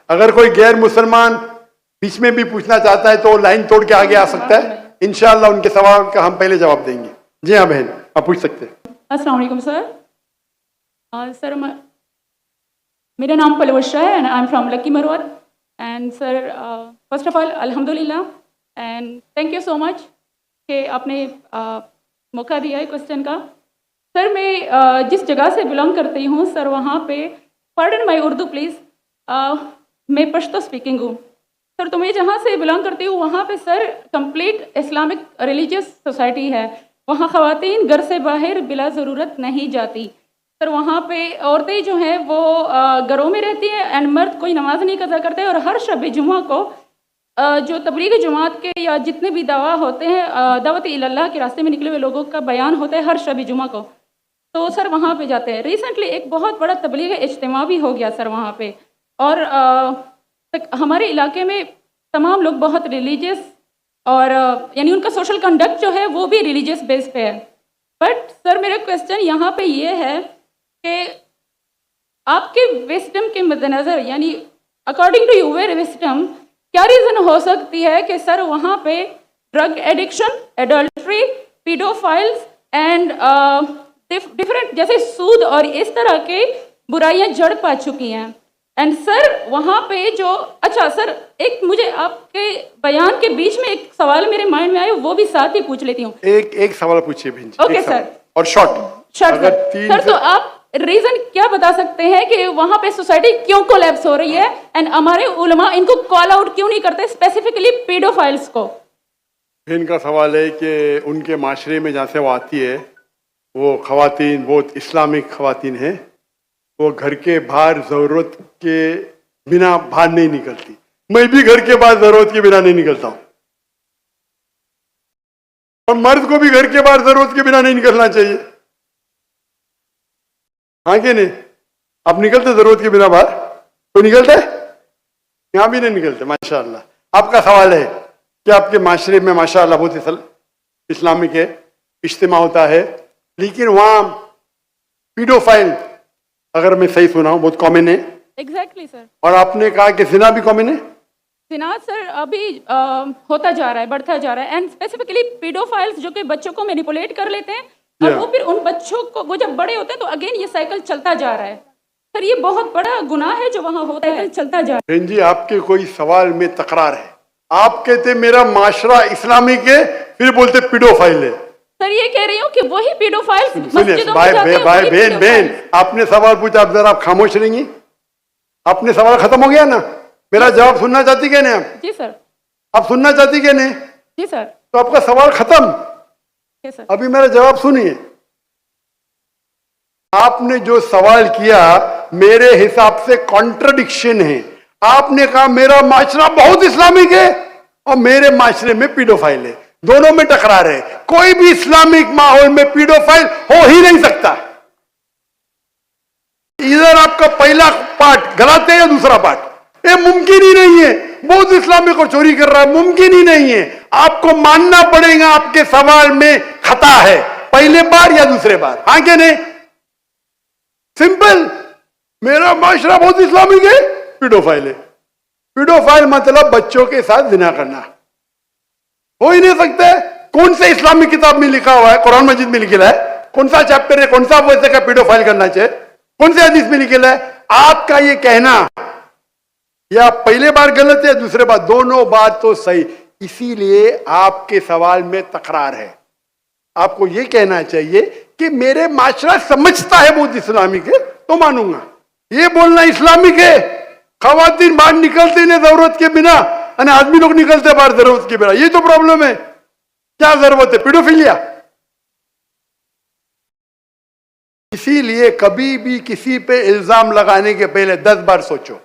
अगर कोई गैर मुसलमान बीच में भी पूछना चाहता है तो लाइन तोड़ के आगे आ सकता है। इंशाअल्लाह उनके सवाल का हम पहले जवाब देंगे। जी हाँ बहन, आप पूछ सकते हैं। अस्सलाम वालेकुम सर। सर मेरा नाम पलवशा है and I am from Lakki Marwat. And sir first of all अल्हम्दुलिल्लाह and thank you so much कि आपने मौका दिया है क्वेश्चन का। सर मैं जिस जगह से बिलोंग करती हूँ सर, वहाँ पे पार्डन माई उर्दू प्लीज़, मैं पश्तो स्पीकिंग हूँ सर। तो मैं जहाँ से बिलोंग करती हूँ वहाँ पे sir complete Islamic religious society है। वहाँ ख़वातीन घर से बाहर बिला ज़रूरत नहीं जाती सर। वहाँ पे औरतें जो हैं वो घरों में रहती हैं एंड मर्द कोई नमाज नहीं कज़ा करते। और हर शब जुमा को जो तबलीग जमात के या जितने भी दावा होते हैं, दावत इल्लाह के रास्ते में निकले हुए लोगों का बयान होता है हर शब जुमा को, तो सर वहाँ पे जाते हैं। रिसेंटली एक बहुत बड़ा तबलीग इज्तिमा भी हो गया सर वहाँ पे। और हमारे इलाके में तमाम लोग बहुत रिलीजियस और यानी उनका सोशल कंडक्ट जो है वो भी रिलीजियस बेस पे है। बट सर मेरा क्वेश्चन यहाँ पे ये है कि आपके विस्डम के मद्देनज़र, यानी अकॉर्डिंग टू यूर विस्डम, क्या रीज़न हो सकती है कि सर वहाँ पे drug addiction, adultery, paedophiles and different जैसे सूद और इस तरह के बुराइयां जड़ पा चुकी हैं। एंड सर वहाँ पे जो, अच्छा सर एक मुझे आपके बयान के बीच में एक सवाल मेरे माइंड में आया, वो भी साथ ही पूछ लेती हूँ। एक सवाल पूछिए बहन जी। Okay sir. और शॉर्ट सर तो आप रीजन क्या बता सकते हैं कि वहाँ पे सोसाइटी क्यों कोलैप्स हो रही है एंड हमारे उलमा इनको कॉल आउट क्यों नहीं करते, स्पेसिफिकली पीडोफाइल्स को? इनका सवाल है कि उनके माशरे में जहाँ से वो आती है वो खवातीन बहुत इस्लामिक खवातीन है, वो घर के बाहर ज़रूरत के बिना बाहर नहीं निकलती। मैं भी घर के बाहर ज़रूरत के बिना नहीं निकलता हूँ और मर्द को भी घर के बाहर ज़रूरत के बिना नहीं निकलना चाहिए। हाँ कि नहीं? आप निकलते ज़रूरत के बिना बाहर? तो निकलते? यहाँ भी नहीं निकलते माशाअल्लाह। आपका सवाल है कि आपके माशरे में माशाअल्लाह बहुत इस्लामिक है, इज्तिमा होता है, लेकिन वहाँ पीडोफाइल, अगर मैं सही सुना हूँ, बहुत कॉमन है। Exactly sir. और आपने कहा कि जिना भी कॉमन है? जिना सर अभी होता जा रहा है, बढ़ता जा रहा है। एंड स्पेसिफिकली पीडोफाइल्स जो कि बच्चों को मैनिपुलेट कर लेते हैं और वो फिर उन बच्चों को, वो जब बड़े होते हैं तो अगेन ये साइकिल चलता जा रहा है सर। ये बहुत बड़ा गुनाह है जो वहाँ होता है, चलता जा रहा है। बहन जी आपके कोई सवाल में तकरार है। आप कहते मेरा माशरा इस्लामिक है, फिर बोलते पीडोफाइल है। सर ये कह रही हूँ कि वही पीडोफाइल्स सुनिए भाई बहन, आपने सवाल पूछा, आप जरा आप खामोश रहेंगी? आपने सवाल खत्म हो गया ना? मेरा जवाब सुनना चाहती क्या नहीं आप? जी सर। आप सुनना चाहती क्या नहीं? जी सर। तो आपका सवाल खत्म। सर अभी मेरा जवाब सुनिए। आपने जो सवाल किया मेरे हिसाब से कॉन्ट्रडिक्शन है। आपने कहा मेरा माशरा बहुत इस्लामिक है और मेरे माशरे में पीडोफाइल है, दोनों में टकरार है। कोई भी इस्लामिक माहौल में पीडोफाइल हो ही नहीं सकता। इधर आपका पहला पार्ट गलत है या दूसरा पार्ट? ये मुमकिन ही नहीं है। बहुत इस्लामिक और चोरी कर रहा है, मुमकिन ही नहीं है। आपको मानना पड़ेगा आपके सवाल में खता है, पहले बार या दूसरे बार। हाँ क्या नहीं? सिंपल। मेरा माशरा बहुत इस्लामिक है, पीडोफाइल है। पीडोफाइल मतलब बच्चों के साथ जिना करना हो ही नहीं सकता है। कौन से इस्लामिक किताब में लिखा हुआ है? कुरान मजीद में लिखा है? कौन सा चैप्टर है, कौन सा वैसे का पीडोफाइल करना चाहिए? कौन से हदीस में लिखा है? आपका ये कहना या पहले बार गलत है, दूसरे बार, दोनों बात तो सही। इसीलिए आपके सवाल में तकरार है। आपको ये कहना चाहिए कि मेरे माशरा समझता है बहुत इस्लामिक है तो मानूंगा। ये बोलना इस्लामिक है, खवातीन बाहर निकलते नहीं जरूरत के बिना और आदमी लोग निकलते बाहर जरूरत के बिना, ये तो प्रॉब्लम है। क्या जरूरत है? पीडोफिलिया। इसीलिए कभी भी किसी पे इल्जाम लगाने के पहले 10 बार सोचो।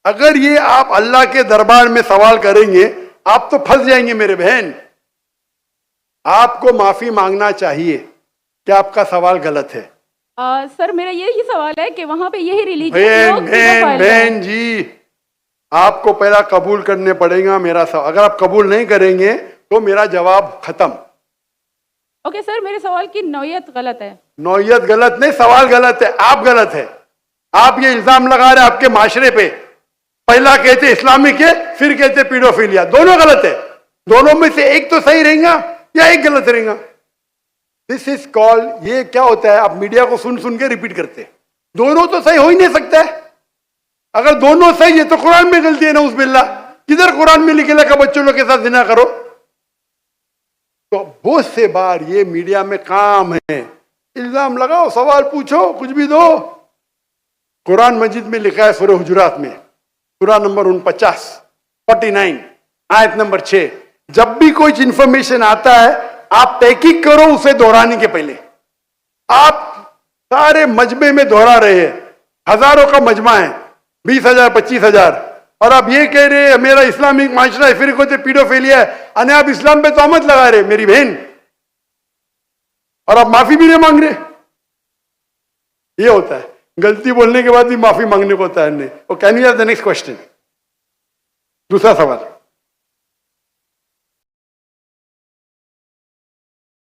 अगर ये आप अल्लाह के दरबार में सवाल करेंगे आप तो फंस जाएंगे मेरे बहन। आपको माफी मांगना चाहिए कि आपका सवाल गलत है। सर मेरा यही सवाल है कि वहां पे यही रिलीजन बहन जी, आपको पहला कबूल करने पड़ेगा मेरा सवाल। अगर आप कबूल नहीं करेंगे तो मेरा जवाब खत्म। ओके सर, मेरे सवाल की नौयत गलत है। नौयत गलत नहीं, सवाल गलत है। आप गलत है। आप ये इल्जाम लगा रहे हैं आपके माशरे पे। पहला कहते इस्लामिक है, फिर कहते पीडोफिलिया। दोनों गलत है। दोनों में से एक तो सही रहेगा या एक गलत रहेगा। दिस इज कॉल्ड, ये क्या होता है, आप मीडिया को सुन सुन के रिपीट करते हैं। दोनों तो सही हो ही नहीं सकता है। अगर दोनों सही है तो कुरान में गलती है ना, उस बिल्ला। किधर कुरान में लिखेला का बच्चों लोग के साथ जिना करो? तो बहुत से बार ये मीडिया में काम है, इल्जाम लगाओ, सवाल पूछो, कुछ भी दो। कुरान मजीद में लिखा है सूरह हुजुरात में, सूरह नंबर 49 आयत नंबर 6, जब भी कोई इंफॉर्मेशन आता है आप तहकीक करो उसे दोहराने के पहले। आप सारे मजमे में दोहरा रहे हैं, हजारों का मजमा है, 20,000 25,000, और आप ये कह रहे हैं मेरा इस्लामिक माशरा है, फिर कहते पीडोफिलिया है, अने आप इस्लाम पे तोहमत लगा रहे मेरी बहन, और आप माफी भी नहीं मांग रहे। ये होता है, गलती बोलने के बाद भी माफी मांगने को होता है। Can you have the next question? दूसरा सवाल।